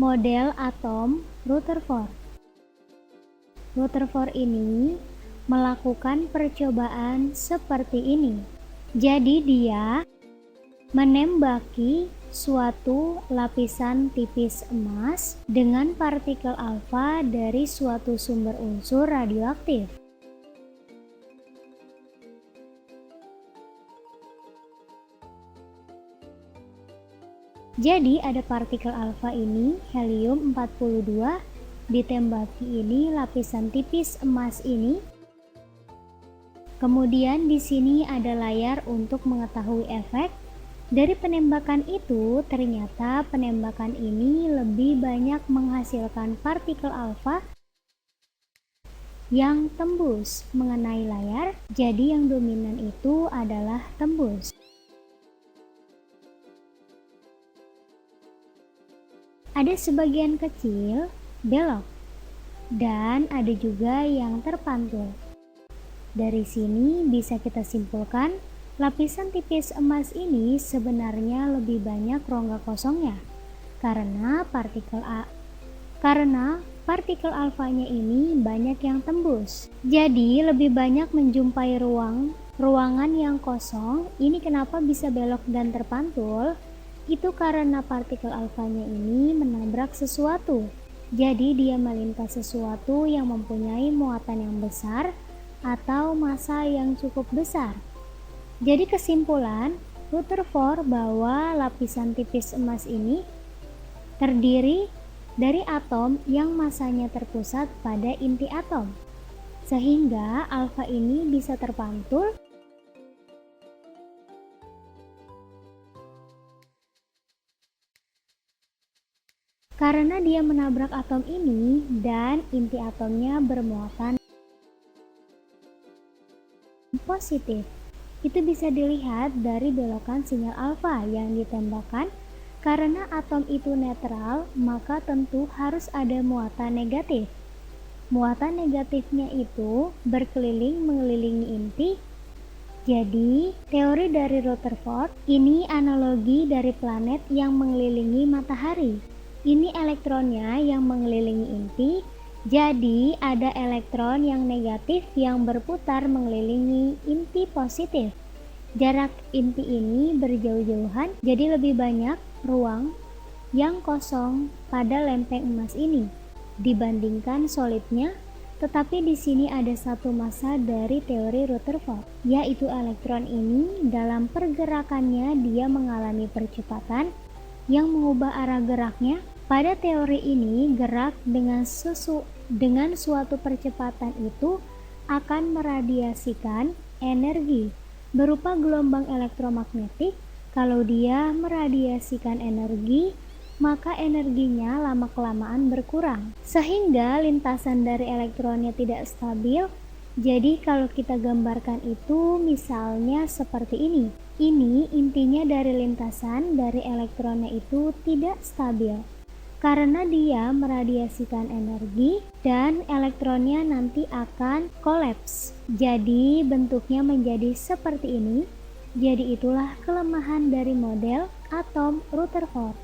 Model atom Rutherford. Rutherford ini melakukan percobaan seperti ini. Jadi dia menembaki suatu lapisan tipis emas dengan partikel alfa dari suatu sumber unsur radioaktif. Jadi ada partikel alfa ini, helium-42, ditembaki ini lapisan tipis emas ini. Kemudian di sini ada layar untuk mengetahui efek. Dari penembakan itu, ternyata penembakan ini lebih banyak menghasilkan partikel alfa yang tembus mengenai layar. Jadi yang dominan itu adalah tembus. Ada sebagian kecil belok dan ada juga yang terpantul. Dari sini bisa kita simpulkan lapisan tipis emas ini sebenarnya lebih banyak rongga kosongnya karena partikel alfanya ini banyak yang tembus. Jadi lebih banyak menjumpai ruangan yang kosong. Ini kenapa bisa belok dan terpantul? Itu karena partikel alfanya ini menabrak sesuatu. Jadi dia melintas sesuatu yang mempunyai muatan yang besar atau massa yang cukup besar. Jadi kesimpulan Rutherford bahwa lapisan tipis emas ini terdiri dari atom yang massanya terpusat pada inti atom, sehingga alfa ini bisa terpantul karena dia menabrak atom ini dan inti atomnya bermuatan positif. Itu bisa dilihat dari belokan sinyal alfa yang ditembakkan. Karena atom itu netral, maka tentu harus ada muatan negatif. Muatan negatifnya itu berkeliling mengelilingi inti. Jadi, teori dari Rutherford ini analogi dari planet yang mengelilingi matahari. Ini elektronnya yang mengelilingi inti. Jadi ada elektron yang negatif yang berputar mengelilingi inti positif. Jarak inti ini berjauh-jauhan, jadi lebih banyak ruang yang kosong pada lempeng emas ini dibandingkan solidnya. Tetapi di sini ada satu massa dari teori Rutherford, yaitu elektron ini dalam pergerakannya dia mengalami percepatan yang mengubah arah geraknya. Pada teori ini, gerak dengan suatu percepatan itu akan meradiasikan energi berupa gelombang elektromagnetik. Kalau dia meradiasikan energi, maka energinya lama-kelamaan berkurang, sehingga lintasan dari elektronnya tidak stabil. Jadi kalau kita gambarkan itu misalnya seperti ini. Ini intinya dari lintasan dari elektronnya itu tidak stabil, karena dia meradiasikan energi dan elektronnya nanti akan kolaps. Jadi bentuknya menjadi seperti ini. Jadi itulah kelemahan dari model atom Rutherford.